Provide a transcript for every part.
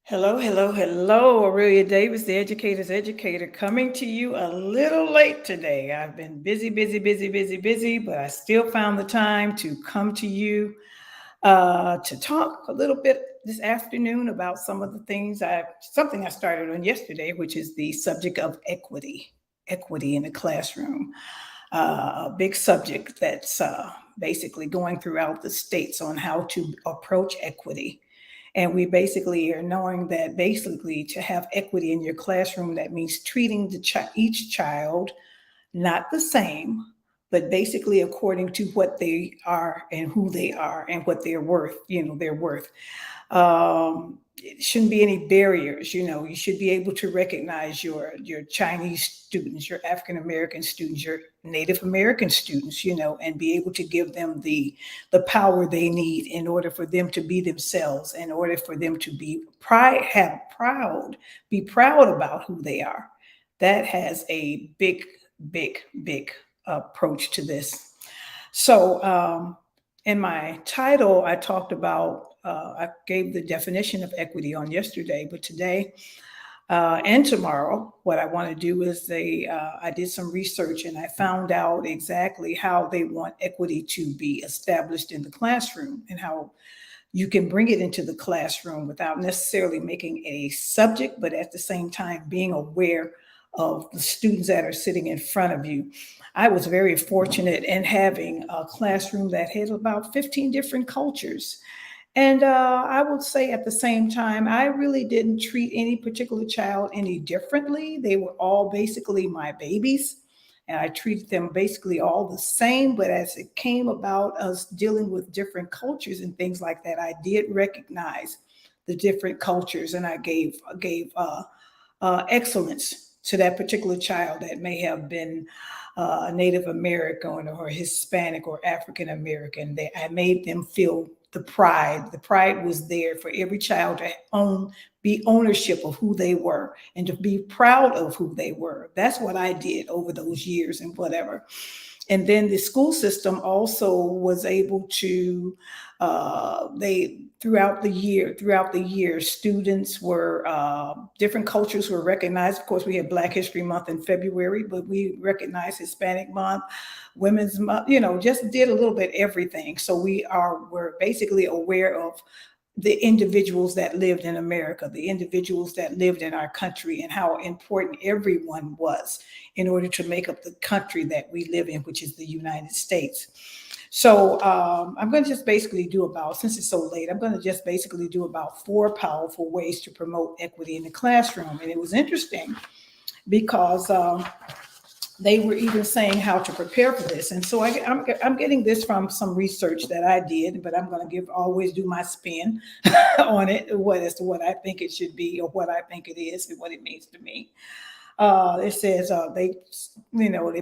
Hello, hello, hello. Aurelia Davis, the educator's educator, coming to you a little late today. I've been busy, busy, busy, busy, busy, but I still found the time to come to you to talk a little bit this afternoon about something I started on yesterday, which is the subject of equity in the classroom. A big subject that's basically going throughout the states on how to approach equity. And we basically are knowing that basically to have equity in your classroom, that means treating each child not the same, but basically according to what they are and who they are and what they're worth, their worth. It shouldn't be any barriers. You should be able to recognize your Chinese students, your African American students, your Native American students, and be able to give them the power they need in order for them to be themselves, in order for them to be proud about who they are. That has a big, big, big approach to this. So, in my title, I gave the definition of equity on yesterday, but today and tomorrow, what I want to do is I did some research and I found out exactly how they want equity to be established in the classroom and how you can bring it into the classroom without necessarily making a subject, but at the same time being aware of the students that are sitting in front of you. I was very fortunate in having a classroom that had about 15 different cultures. And I would say at the same time, I really didn't treat any particular child any differently. They were all basically my babies, and I treated them basically all the same. But as it came about us dealing with different cultures and things like that, I did recognize the different cultures, and I gave excellence to that particular child that may have been Native American or Hispanic or African American. I made them feel the pride. The pride was there for every child to be ownership of who they were and to be proud of who they were. That's what I did over those years and whatever. And then the school system also was able to they throughout the year students were different cultures were recognized. Of course, we had Black History Month in February, but we recognized Hispanic Month, Women's Month, just did a little bit everything. So we're basically aware of the individuals that lived in America, the individuals that lived in our country, and how important everyone was in order to make up the country that we live in, which is the United States. So I'm going to just basically since it's so late, I'm going to just basically do about 4 powerful ways to promote equity in the classroom. And it was interesting because they were even saying how to prepare for this. And so I'm getting this from some research that I did, but I'm going to always do my spin on it, as to what I think it should be or what I think it is and what it means to me. It says they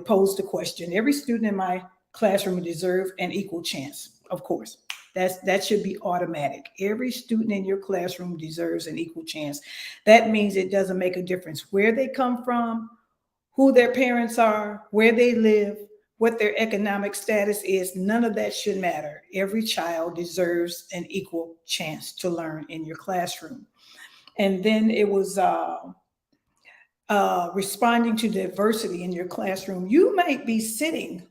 posed the question: every student in my classroom deserve an equal chance. Of course, that should be automatic. Every student in your classroom deserves an equal chance. That means it doesn't make a difference where they come from, who their parents are, where they live, what their economic status is. None of that should matter. Every child deserves an equal chance to learn in your classroom. And then it was responding to diversity in your classroom. You might be sitting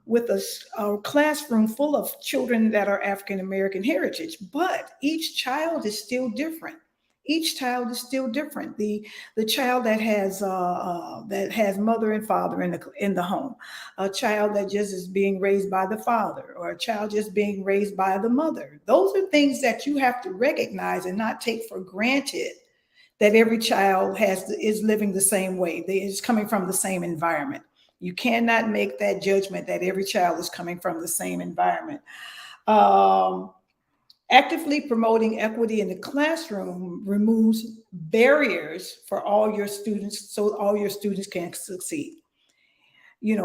with a classroom full of children that are African American heritage, but each child is still different. Each child is still different. The child that has mother and father in the home, a child that just is being raised by the father, or a child just being raised by the mother. Those are things that you have to recognize and not take for granted, that every child is living the same way. They is coming from the same environment. You cannot make that judgment that every child is coming from the same environment. Um, Actively promoting equity in the classroom removes barriers for all your students, so all your students can succeed.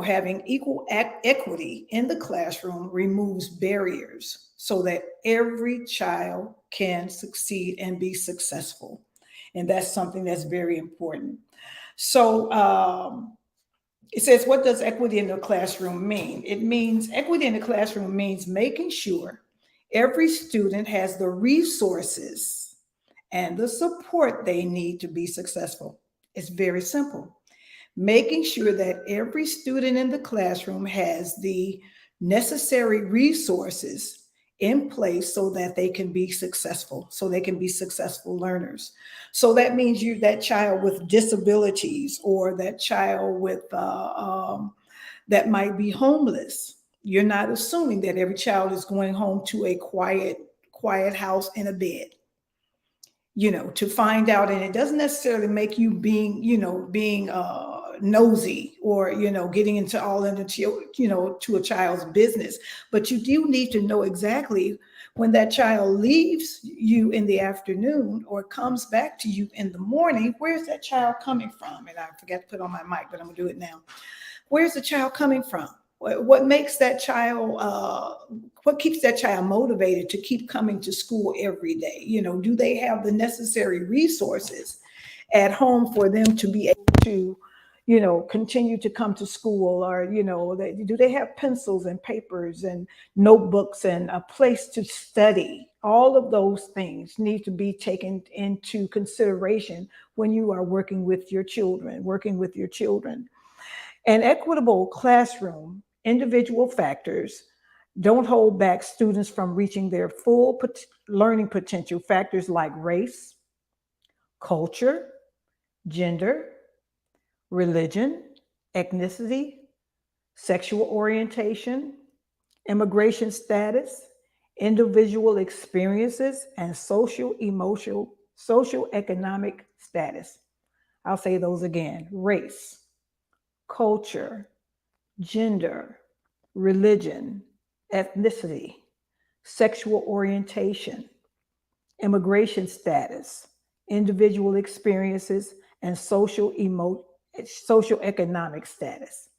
Having equal equity in the classroom removes barriers so that every child can succeed and be successful. And that's something that's very important. So it says, what does equity in the classroom mean? It means equity in the classroom means making sure every student has the resources and the support they need to be successful. It's very simple. Making sure that every student in the classroom has the necessary resources in place so that they can be successful, so they can be successful learners. So that means you, that child with disabilities, or that child with that might be homeless. You're not assuming that every child is going home to a quiet house in a bed, to find out. And it doesn't necessarily make you being nosy, or getting into all into to a child's business. But you do need to know exactly, when that child leaves you in the afternoon or comes back to you in the morning, where's that child coming from? And I forgot to put on my mic, but I'm gonna do it now. Where's the child coming from? What makes that child, what keeps that child motivated to keep coming to school every day? Do they have the necessary resources at home for them to be able to, continue to come to school? Or, do they have pencils and papers and notebooks and a place to study? All of those things need to be taken into consideration when you are working with your children. An equitable classroom, individual factors don't hold back students from reaching their full learning potential. Factors like race, culture, gender, religion, ethnicity, sexual orientation, immigration status, individual experiences, and social-economic status. I'll say those again: race, culture, gender, religion, ethnicity, sexual orientation, immigration status, individual experiences, and social-economic status.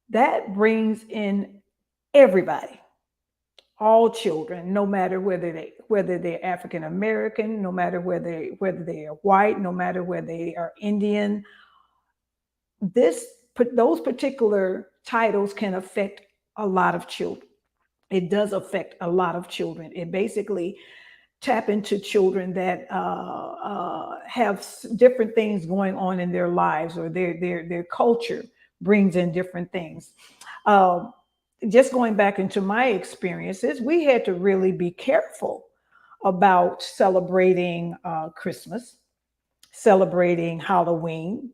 That brings in everybody, all children, no matter whether they're African American, no matter whether they are white, no matter whether they are Indian. Those particular titles can affect a lot of children. It does affect a lot of children. It basically tap into children that have different things going on in their lives, or their culture brings in different things. Just going back into my experiences, we had to really be careful about celebrating Christmas, celebrating Halloween,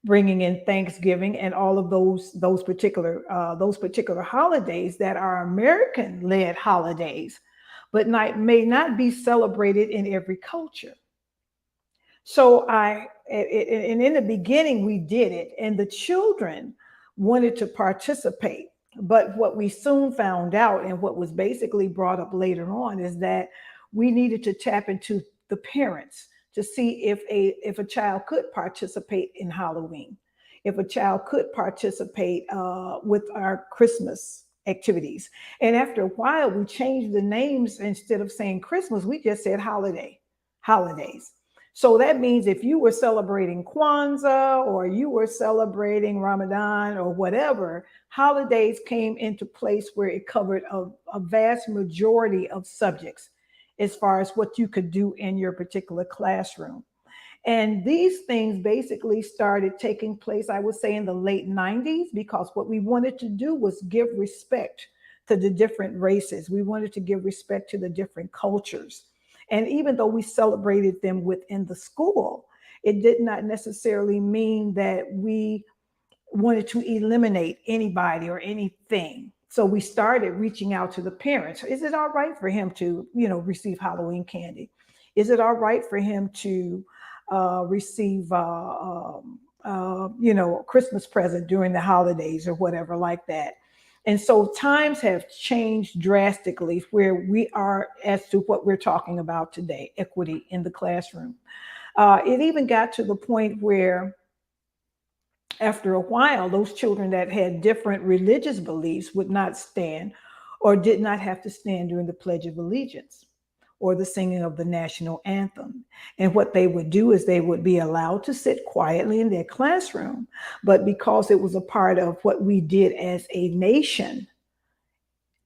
bringing in Thanksgiving, and all of those particular holidays that are American-led holidays, but may not be celebrated in every culture. So and in the beginning we did it, and the children wanted to participate. But what we soon found out, and what was basically brought up later on, is that we needed to tap into the parents to see if a child could participate in Halloween, if a child could participate with our Christmas activities. And after a while, we changed the names. Instead of saying Christmas, we just said holidays. So that means if you were celebrating Kwanzaa, or you were celebrating Ramadan, or whatever, holidays came into place where it covered a vast majority of subjects as far as what you could do in your particular classroom. And these things basically started taking place, I would say, in the late 90s, because what we wanted to do was give respect to the different races. We wanted to give respect to the different cultures. And even though we celebrated them within the school, it did not necessarily mean that we wanted to eliminate anybody or anything. So we started reaching out to the parents. Is it all right for him to, receive Halloween candy? Is it all right for him to receive, a Christmas present during the holidays, or whatever like that? And so times have changed drastically where we are as to what we're talking about today: equity in the classroom. It even got to the point where, after a while, those children that had different religious beliefs would not stand, or did not have to stand during the Pledge of Allegiance or the singing of the national anthem. And what they would do is they would be allowed to sit quietly in their classroom, but because it was a part of what we did as a nation,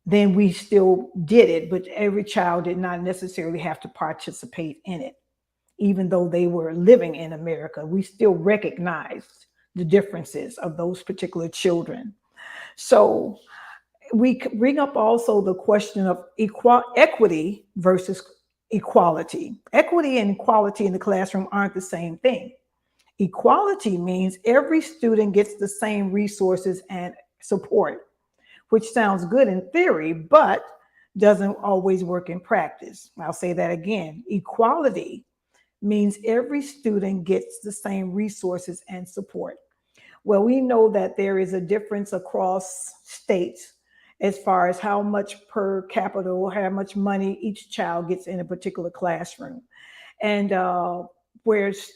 then we still did it, but every child did not necessarily have to participate in it. Even though they were living in America, we still recognized the differences of those particular children. So we bring up also the question of equity versus equality. Equity and equality in the classroom aren't the same thing. Equality means every student gets the same resources and support, which sounds good in theory, but doesn't always work in practice. I'll say that again. Equality means every student gets the same resources and support. Well, we know that there is a difference across states as far as how much per capita or how much money each child gets in a particular classroom. And whereas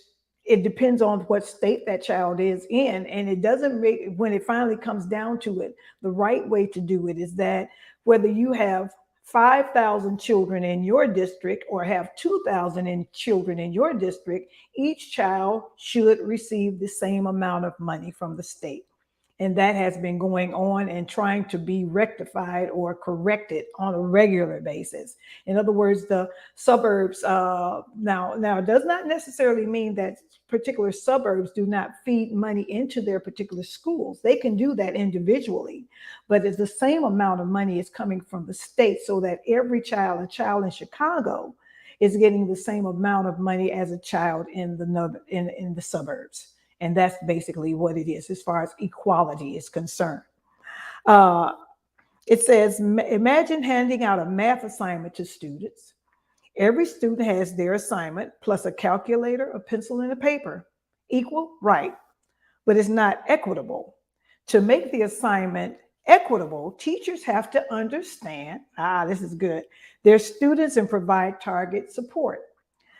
it depends on what state that child is in. And it doesn't make, when it finally comes down to it, the right way to do it is that whether you have 5,000 children in your district or have 2,000 children in your district, each child should receive the same amount of money from the state. And that has been going on and trying to be rectified or corrected on a regular basis. In other words, the suburbs, now it does not necessarily mean that particular suburbs do not feed money into their particular schools. They can do that individually, but it's the same amount of money is coming from the state, so that every child, a child in Chicago, is getting the same amount of money as a child in the suburbs. And that's basically what it is as far as equality is concerned. It says, imagine handing out a math assignment to students. Every student has their assignment plus a calculator, a pencil, and a paper. Equal? Right. But it's not equitable. To make the assignment equitable, teachers have to understand, this is good, their students and provide target support.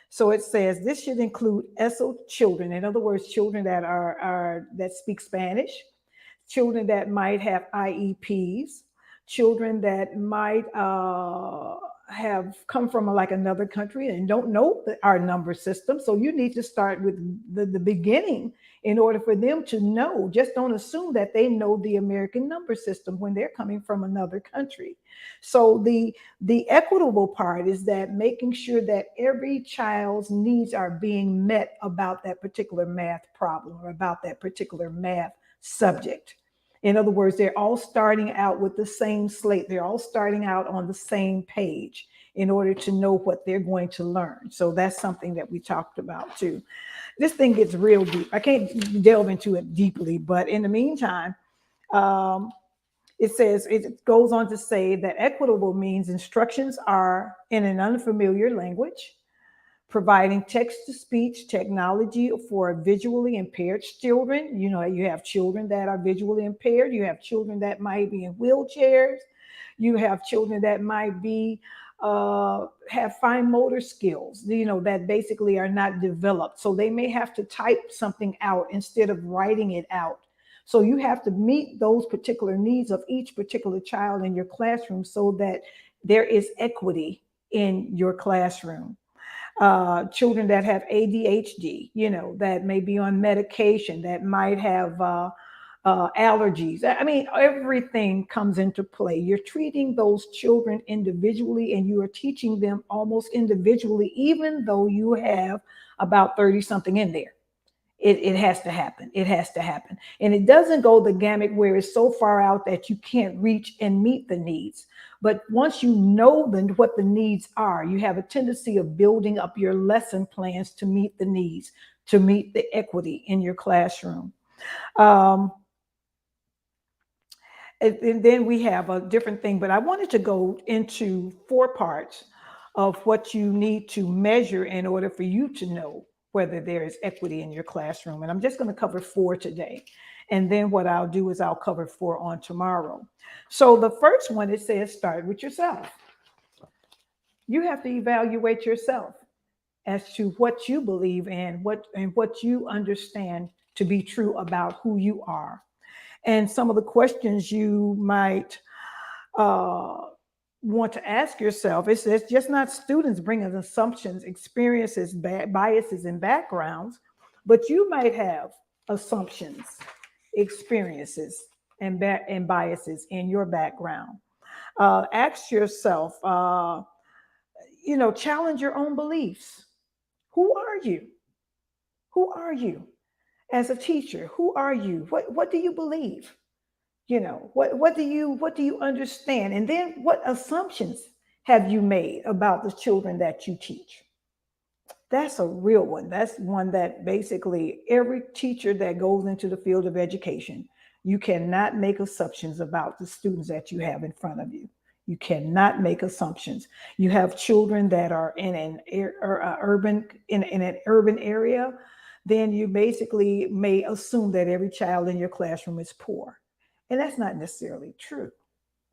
So it says this should include ESOL children, in other words, children that that speak Spanish, children that might have IEPs, children that might have come from like another country and don't know our number system. So you need to start with the beginning in order for them to know. Just don't assume that they know the American number system when they're coming from another country. So the equitable part is that making sure that every child's needs are being met about that particular math problem or about that particular math subject. In other words, they're all starting out with the same slate. They're all starting out on the same page in order to know what they're going to learn. So that's something that we talked about too. This thing gets real deep. I can't delve into it deeply, but in the meantime, it goes on to say that equitable means instructions are in an unfamiliar language, providing text-to-speech technology for visually impaired children. You know, you have children that are visually impaired. You have children that might be in wheelchairs. You have children that might be have fine motor skills, you know, that basically are not developed. So they may have to type something out instead of writing it out. So you have to meet those particular needs of each particular child in your classroom so that there is equity in your classroom. Children that have ADHD, you know, that may be on medication, that might have allergies. I mean, everything comes into play. You're treating those children individually and you are teaching them almost individually, even though you have about 30 something in there. It has to happen. It has to happen. And it doesn't go the gamut where it's so far out that you can't reach and meet the needs. But once you know what the needs are, you have a tendency of building up your lesson plans to meet the needs, to meet the equity in your classroom. And then we have a different thing, but I wanted to go into 4 parts of what you need to measure in order for you to know whether there is equity in your classroom. And I'm just going to cover 4 today. And then what I'll do is I'll cover 4 on tomorrow. So the first one, it says start with yourself. You have to evaluate yourself as to what you believe in, what you understand to be true about who you are. And some of the questions you might want to ask yourself, it's just not students bringing assumptions, experiences, biases, and backgrounds, but you might have assumptions, experiences, and biases in your background. Ask yourself, challenge your own beliefs. Who are you? Who are you as a teacher? Who are you? What do you believe? What do you understand? And then what assumptions have you made about the children that you teach? That's a real one. That's one that basically every teacher that goes into the field of education, you cannot make assumptions about the students that you have in front of you. You cannot make assumptions. You have children that are in an urban area, then you basically may assume that every child in your classroom is poor. And that's not necessarily true.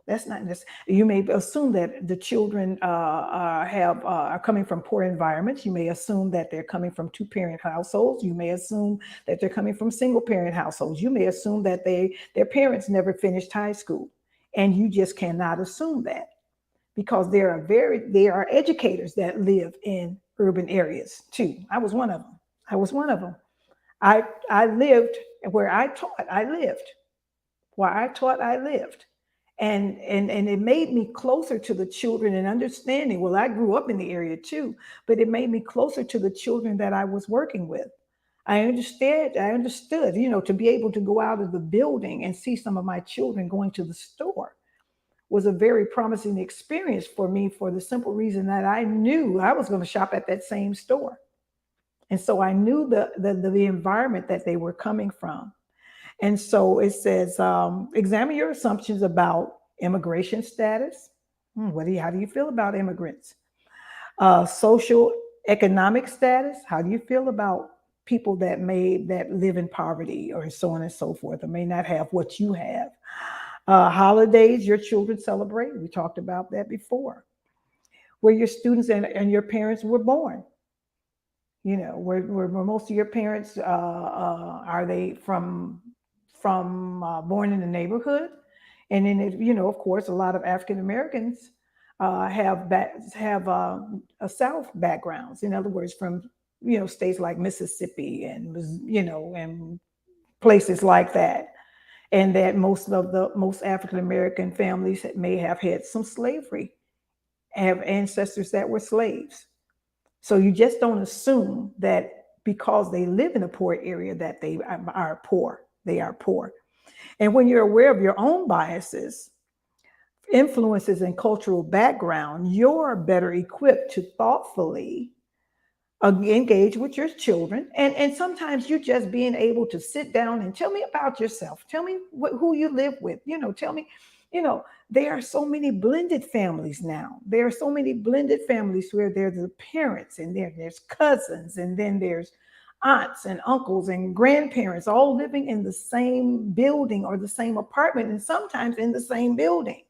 That's not necessarily. You may assume that the children are coming from poor environments. You may assume that they're coming from two-parent households. You may assume that they're coming from single-parent households. You may assume that their parents never finished high school, and you just cannot assume that because there are educators that live in urban areas too. I was one of them. I was one of them. I lived where I taught. I lived where I taught. I lived and it made me closer to the children and understanding. Well, I grew up in the area too, but it made me closer to the children that I was working with. I understood, to be able to go out of the building and see some of my children going to the store was a very promising experience for me for the simple reason that I knew I was going to shop at that same store. And so I knew the environment that they were coming from. And so it says, examine your assumptions about immigration status. How do you feel about immigrants? Social economic status. How do you feel about people that live in poverty or so on and so forth, or may not have what you have? Holidays your children celebrate. We talked about that before. Where your students and your parents were born. Where most of your parents are they from born in the neighborhood, and then of course, a lot of African Americans have a South backgrounds. In other words, from states like Mississippi and places like that, and that most African American families may have had some slavery, have ancestors that were slaves. So you just don't assume that because they live in a poor area that they are poor. They are poor. And when you're aware of your own biases, influences, and cultural background, you're better equipped to thoughtfully engage with your children. And sometimes you just being able to sit down and tell me about yourself. Tell me who you live with. Tell me, there are so many blended families now. There are so many blended families where there's the parents and there's cousins, and then there's aunts and uncles and grandparents all living in the same building or the same apartment, and sometimes in the same building.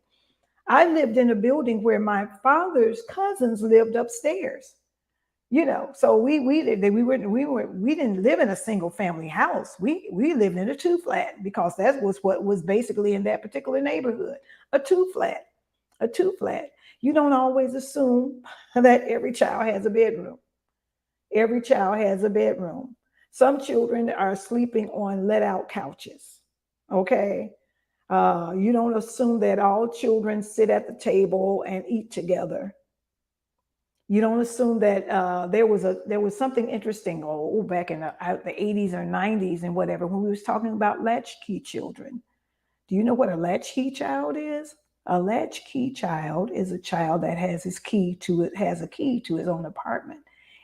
I lived in a building where my father's cousins lived upstairs. So we didn't live in a single family house. We lived in a two flat because that was what was basically in that particular neighborhood, a two flat, a two flat. You don't always assume that every child has a bedroom. Every child has a bedroom. Some children are sleeping on let out couches. Okay. You don't assume that all children sit at the table and eat together. You don't assume that there was something interesting back in the 80s or 90s and whatever when we was talking about latchkey children. Do you know what a latchkey child is? A latchkey child is a child that has a key to his own apartment.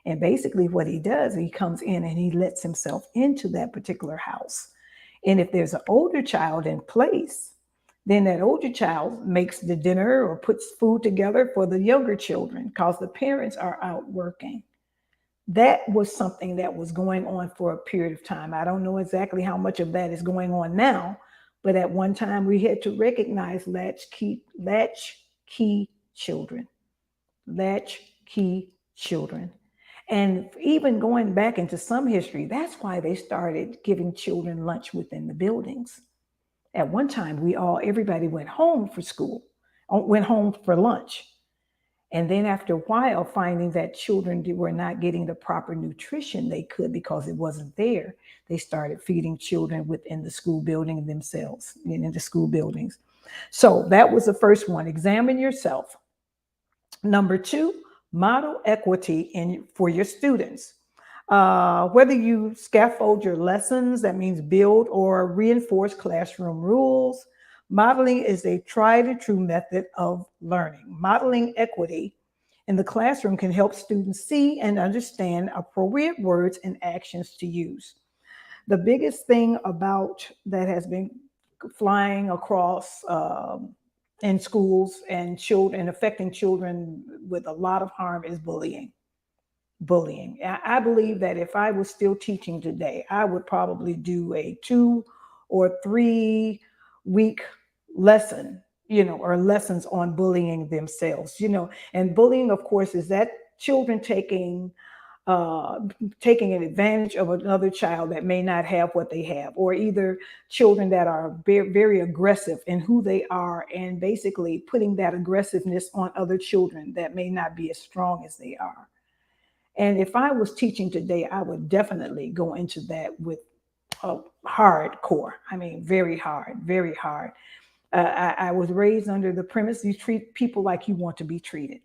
And basically what he does, he comes in and he lets himself into that particular house. And if there's an older child in place, then that older child makes the dinner or puts food together for the younger children because the parents are out working. That was something that was going on for a period of time. I don't know exactly how much of that is going on now, but at one time we had to recognize latchkey children. Latchkey children. And even going back into some history, that's why they started giving children lunch within the buildings. At one time, everybody went home for school, went home for lunch. And then after a while, finding that children were not getting the proper nutrition they could because it wasn't there, they started feeding children within the school building themselves, in the school buildings. So that was the first one. Examine yourself. Number two, model equity for your students. Whether you scaffold your lessons, that means build or reinforce classroom rules, modeling is a tried and true method of learning. Modeling equity in the classroom can help students see and understand appropriate words and actions to use. The biggest thing about that has been flying across in schools and children and affecting children with a lot of harm is bullying. Bullying. I believe that if I was still teaching today, I would probably do a 2 or 3 week lesson, or lessons on bullying themselves, and bullying, of course, is that children uh, taking an advantage of another child that may not have what they have, or either children that are very, very aggressive in who they are and basically putting that aggressiveness on other children that may not be as strong as they are. And if I was teaching today, I would definitely go into that with a hardcore. I mean, very hard, very hard. I was raised under the premise you treat people like you want to be treated.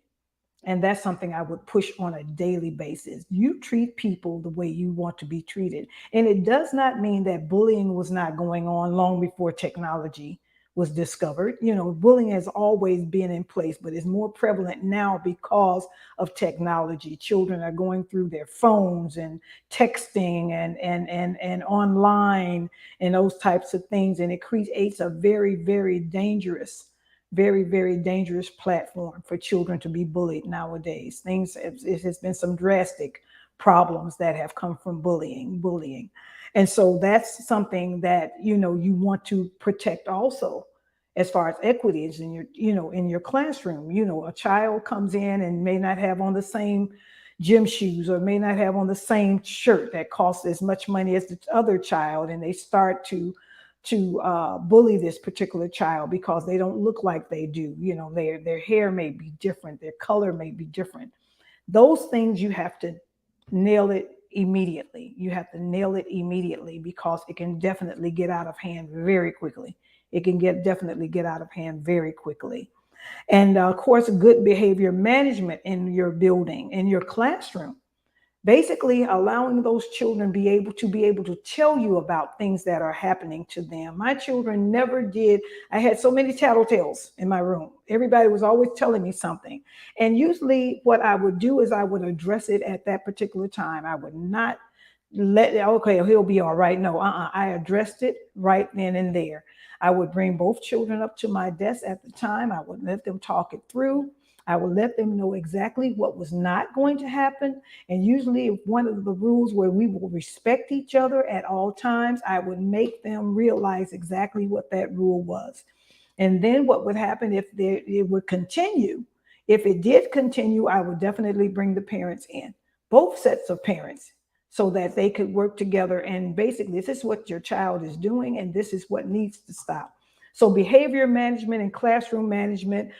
And that's something I would push on a daily basis. You treat people the way you want to be treated. And it does not mean that bullying was not going on long before technology was discovered. Bullying has always been in place, but it's more prevalent now because of technology. Children are going through their phones and texting and online and those types of things. And it creates a very, very, very dangerous platform for children to be bullied nowadays. It has been some drastic problems that have come from bullying. And so that's something that, you want to protect also as far as equity is in your classroom. A child comes in and may not have on the same gym shoes or may not have on the same shirt that costs as much money as the other child, and they start to bully this particular child because they don't look like they do. Their hair may be different, their color may be different. Those things you have to nail it immediately. You have to nail it immediately because it can definitely get out of hand very quickly. It can definitely get out of hand very quickly. And of course, good behavior management in your building, in your classroom, basically allowing those children be able to tell you about things that are happening to them. My children never did. I had so many tattletales in my room. Everybody was always telling me something. And usually what I would do is I would address it at that particular time. I would not okay, he'll be all right. No, I addressed it right then and there. I would bring both children up to my desk at the time. I would let them talk it through. I would let them know exactly what was not going to happen. And usually, if one of the rules where we will respect each other at all times, I would make them realize exactly what that rule was. And then what would happen if it would continue? If it did continue, I would definitely bring the parents in, both sets of parents, so that they could work together. And basically, this is what your child is doing, and this is what needs to stop. So behavior management and classroom management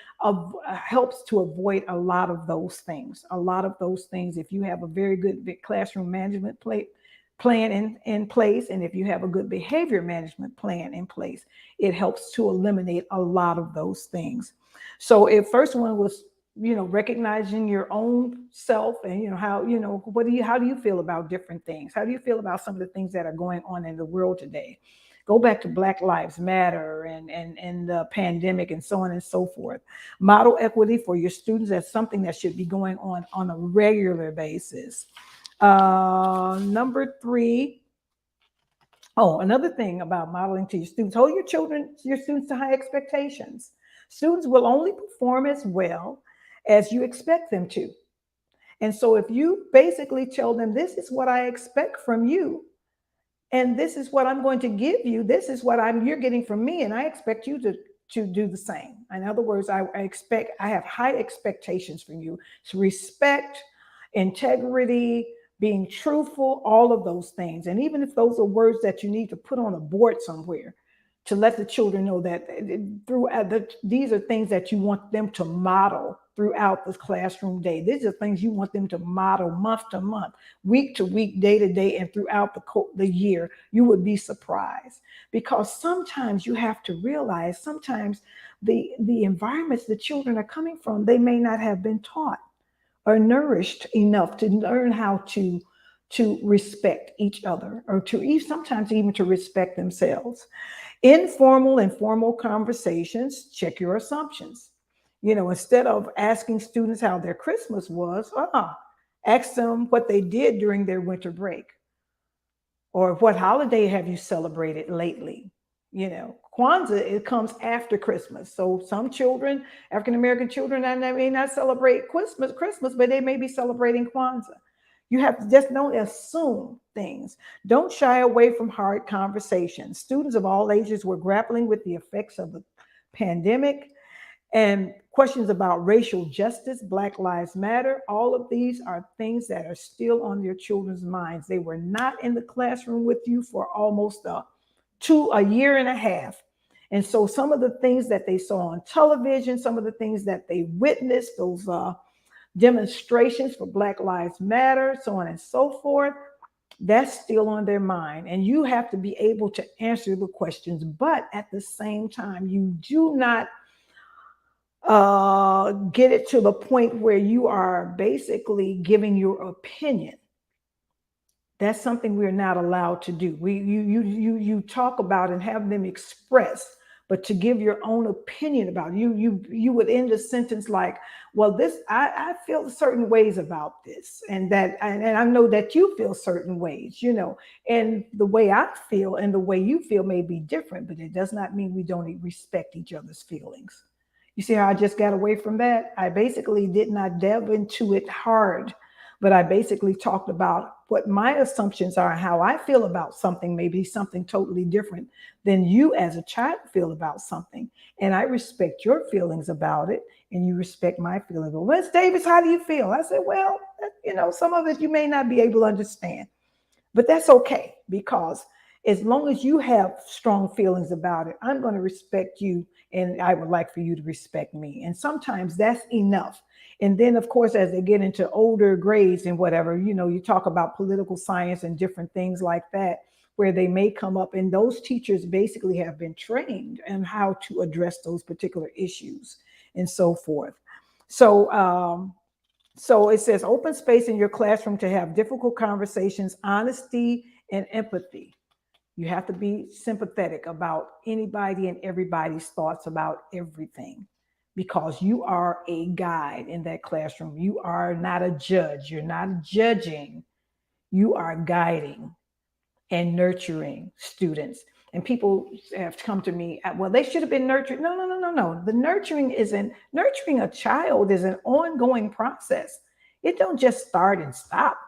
helps to avoid a lot of those things. A lot of those things, if you have a very good classroom management plan in place, and if you have a good behavior management plan in place, it helps to eliminate a lot of those things. So if first one was, recognizing your own self, and how do you feel about different things? How do you feel about some of the things that are going on in the world today? Go back to Black Lives Matter and the pandemic and so on and so forth. Model equity for your students. That's something that should be going on a regular basis. Number three. Oh, another thing about modeling to your students: hold your students to high expectations. Students will only perform as well as you expect them to. And so if you basically tell them, this is what I expect from you, and this is what I'm going to give you, this is what you're getting from me, and I expect you to do the same. In other words, I have high expectations from you. So respect, integrity, being truthful, all of those things. And even if those are words that you need to put on a board somewhere, to let the children know that these are things that you want them to model throughout the classroom day. These are things you want them to model month to month, week to week, day to day, and throughout the year. You would be surprised, because sometimes you have to realize sometimes the environments the children are coming from, they may not have been taught or nourished enough to learn how to respect each other, or sometimes even to respect themselves. Informal and formal conversations, check your assumptions. Instead of asking students how their Christmas was, ask them what they did during their winter break, or what holiday have you celebrated lately. Kwanzaa, it comes after Christmas. So some children, African American children, may not celebrate Christmas, but they may be celebrating Kwanzaa. You have to just don't assume things. Don't shy away from hard conversations. Students of all ages were grappling with the effects of the pandemic and questions about racial justice, Black Lives Matter. All of these are things that are still on your children's minds. They were not in the classroom with you for almost a year and a half. And so some of the things that they saw on television, some of the things that they witnessed, those demonstrations for Black Lives Matter, so on and so forth, that's still on their mind. And you have to be able to answer the questions. But at the same time, you do not get it to the point where you are basically giving your opinion. That's something we're not allowed to do. You talk about and have them express, but to give your own opinion about it. You would end a sentence like, well, I feel certain ways about this, and I know that you feel certain ways, and the way I feel and the way you feel may be different, but it does not mean we don't respect each other's feelings. You see how I just got away from that? I basically did not delve into it hard, but I basically talked about what my assumptions are and how I feel about something, maybe something totally different than you as a child feel about something. And I respect your feelings about it, and you respect my feelings. Well, Miss Davis, how do you feel? I said, well, some of it you may not be able to understand, but that's okay, because as long as you have strong feelings about it, I'm going to respect you, and I would like for you to respect me. And sometimes that's enough. And then, of course, as they get into older grades and whatever, you talk about political science and different things like that, where they may come up, and those teachers basically have been trained on how to address those particular issues and so forth. So it says open space in your classroom to have difficult conversations, honesty, and empathy. You have to be sympathetic about anybody and everybody's thoughts about everything, because you are a guide in that classroom. You are not a judge. You're not judging. You are guiding and nurturing students. And people have come to me, well, they should have been nurtured. No. The nurturing a child is an ongoing process. It don't just start and stop.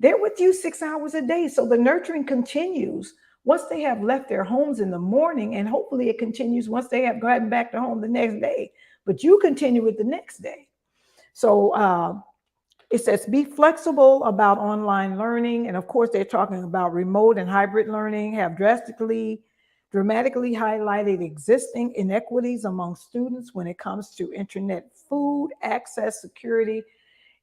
They're with you 6 hours a day. So the nurturing continues once they have left their homes in the morning, and hopefully it continues once they have gotten back to home the next day. But you continue with the next day. So it says be flexible about online learning. And of course, they're talking about remote and hybrid learning have dramatically highlighted existing inequities among students when it comes to internet food, access, security.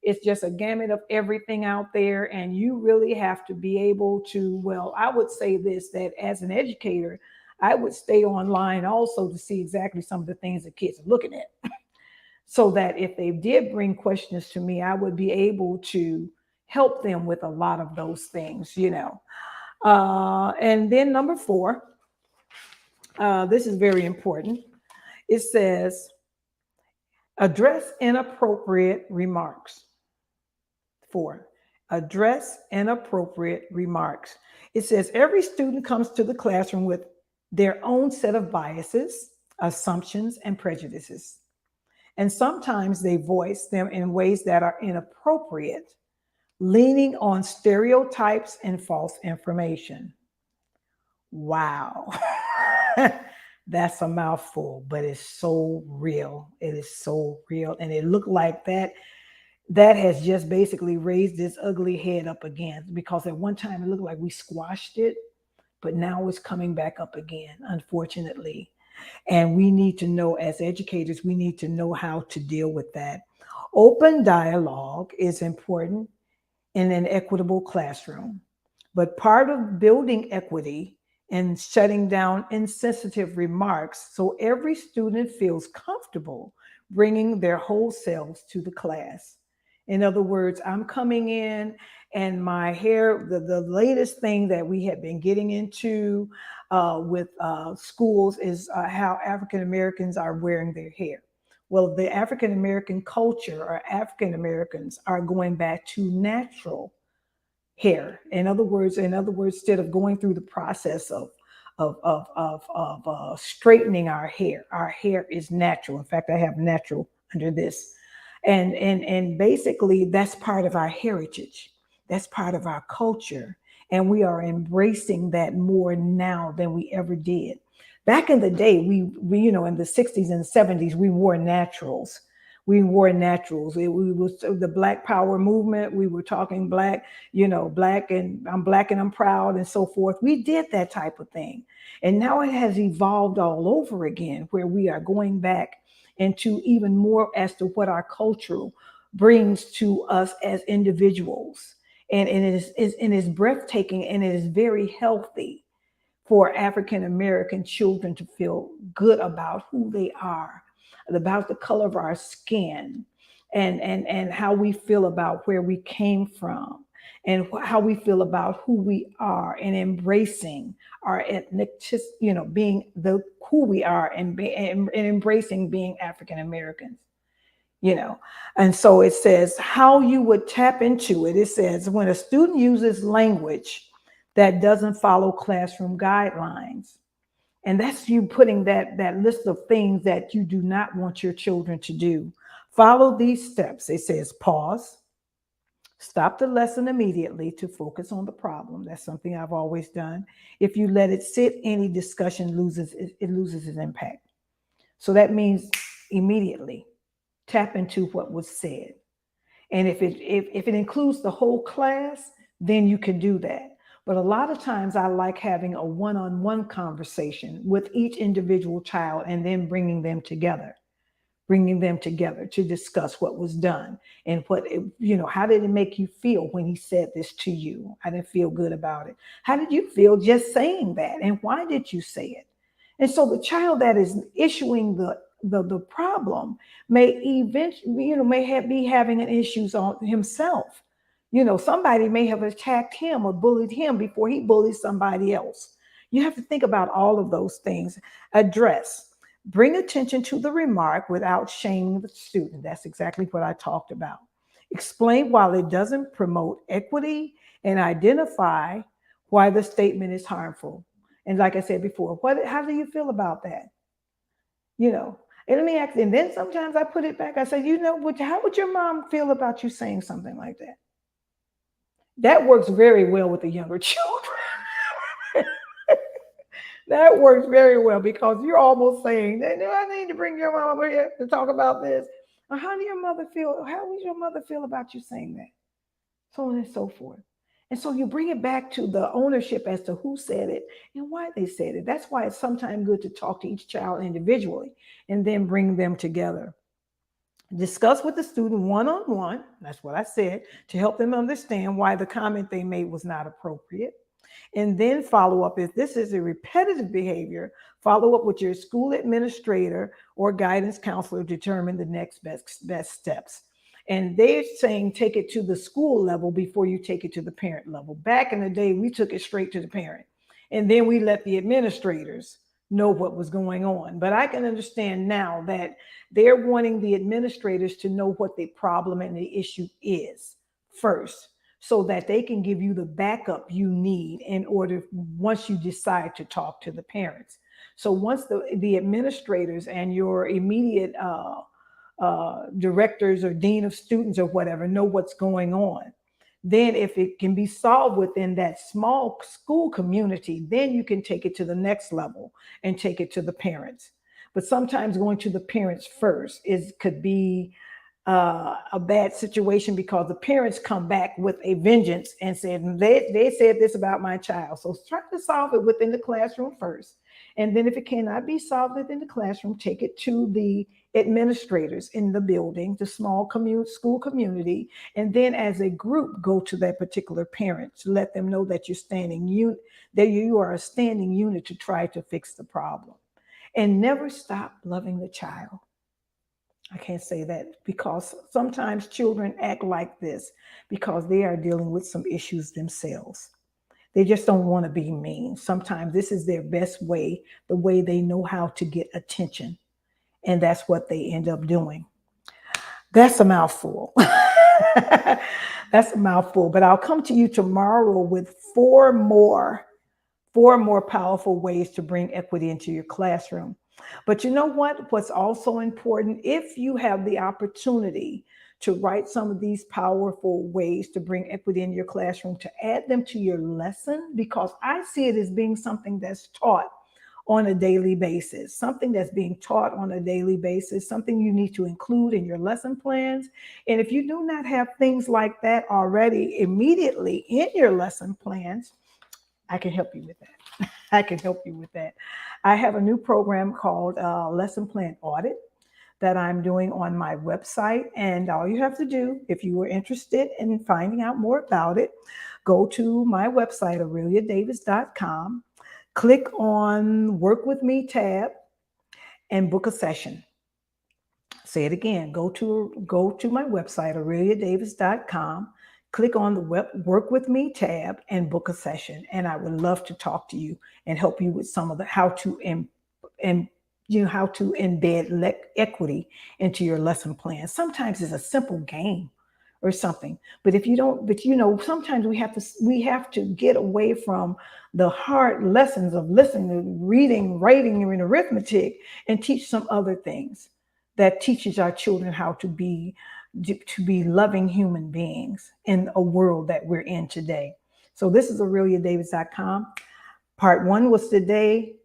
It's just a gamut of everything out there. And you really have to be able to, well, I would say this, that as an educator, I would stay online also to see exactly some of the things that kids are looking at. So that if they did bring questions to me, I would be able to help them with a lot of those things, And then number 4, this is very important. It says, address inappropriate remarks. 4, address inappropriate remarks. It says every student comes to the classroom with their own set of biases, assumptions, and prejudices. And sometimes they voice them in ways that are inappropriate, leaning on stereotypes and false information. Wow. That's a mouthful, but it's so real. It is so real. And it looked like that has just basically raised this ugly head up again, because at one time it looked like we squashed it, but now it's coming back up again, unfortunately. And we need to know, as educators, we need to know how to deal with that. Open dialogue is important in an equitable classroom. But part of building equity and shutting down insensitive remarks so every student feels comfortable bringing their whole selves to the class. In other words, I'm coming in and my hair, the latest thing that we have been getting into with schools is how African Americans are wearing their hair. Well, the African American culture or African Americans are going back to natural hair. In other words, instead of going through the process of straightening our hair is natural. In fact, I have natural under this, and basically that's part of our heritage. That's part of our culture, and we are embracing that more now than we ever did. Back in the day, we in the 60s and 70s, we wore naturals. We wore naturals. We was the Black Power movement. We were talking black, black and I'm proud and so forth. We did that type of thing. And now it has evolved all over again, where we are going back into even more as to what our culture brings to us as individuals. And it is breathtaking, and it is very healthy for African American children to feel good about who they are, about the color of our skin, and how we feel about where we came from, and how we feel about who we are, and embracing our ethnic, being the who we are, and embracing being African Americans. you know and so it says how you would tap into it. It says when a student uses language that doesn't follow classroom guidelines, and that's you putting that list of things that you do not want your children to do. Follow these steps. It says pause, stop the lesson immediately to focus on the problem. That's something I've always done. If you let it sit, any discussion loses its impact. So that means immediately tap into what was said. And if it includes the whole class, then you can do that. But a lot of times I like having a one-on-one conversation with each individual child and then bringing them together to discuss what was done, and how did it make you feel when he said this to you? I didn't feel good about it. How did you feel just saying that? And why did you say it? And so the child that is issuing the problem may eventually, be having an issues on himself. Somebody may have attacked him or bullied him before he bullied somebody else. You have to think about all of those things. Address, bring attention to the remark without shaming the student. That's exactly what I talked about. Explain why it doesn't promote equity, and identify why the statement is harmful. And like I said before, how do you feel about that? You know, and let me ask, and then sometimes I put it back. I say, how would your mom feel about you saying something like that? That works very well with the younger children. That works very well because you're almost saying, I need to bring your mom over here to talk about this. Or how do your mother feel? How would your mother feel about you saying that? So on and so forth. And so you bring it back to the ownership as to who said it and why they said it. That's why it's sometimes good to talk to each child individually and then bring them together. Discuss with the student one-on-one, that's what I said, to help them understand why the comment they made was not appropriate. And then follow up. If this is a repetitive behavior, follow up with your school administrator or guidance counselor to determine the next best steps. And they're saying take it to the school level before you take it to the parent level. Back in the day, we took it straight to the parent, and then we let the administrators know what was going on. But I can understand now that they're wanting the administrators to know what the problem and the issue is first, so that they can give you the backup you need in order once you decide to talk to the parents. So once the administrators and your immediate directors or dean of students or whatever know what's going on, then if it can be solved within that small school community, then you can take it to the next level and take it to the parents. But sometimes going to the parents first could be a bad situation because the parents come back with a vengeance and said they said this about my child. So try to solve it within the classroom first, and then if it cannot be solved within the classroom, take it to the administrators in the building, the small school community, and then as a group go to that particular parent to let them know that that you are a standing unit to try to fix the problem, and never stop loving the child. I can't say that because sometimes children act like this because they are dealing with some issues themselves. They just don't want to be mean. Sometimes this is their best way, the way they know how to get attention. And that's what they end up doing. That's a mouthful. That's a mouthful. But I'll come to you tomorrow with four more powerful ways to bring equity into your classroom. But you know what? What's also important, if you have the opportunity to write some of these powerful ways to bring equity in your classroom, to add them to your lesson, because I see it as being something that's taught on a daily basis, something that's being taught on a daily basis, something you need to include in your lesson plans. And if you do not have things like that already immediately in your lesson plans, I can help you with that. I can help you with that. I have a new program called Lesson Plan Audit that I'm doing on my website. And all you have to do, if you are interested in finding out more about it, go to my website, aureliadavis.com, click on Work With Me tab, and book a session. Say it again, go to my website, aureliadavis.com, click on the Work With Me tab and book a session. And I would love to talk to you and help you with some of the how to embed equity into your lesson plan. Sometimes it's a simple game or something, but if you don't, sometimes we have to get away from the hard lessons of listening, reading, writing, and arithmetic, and teach some other things that teaches our children how to be loving human beings in a world that we're in today. So this is aureliadavis.com. Part 1 was today,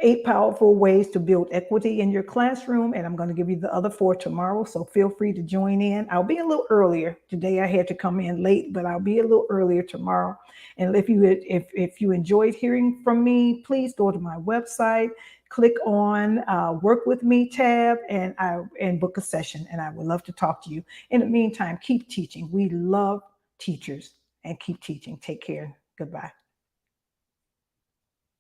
8 powerful ways to build equity in your classroom, and I'm going to give you the other 4 tomorrow, so feel free to join in. I'll be a little earlier today. I had to come in late, but I'll be a little earlier tomorrow. And if you enjoyed hearing from me, please go to my website, click on Work With Me tab, and book a session, and I would love to talk to you. In the meantime, keep teaching. We love teachers, and keep teaching. Take care. Goodbye.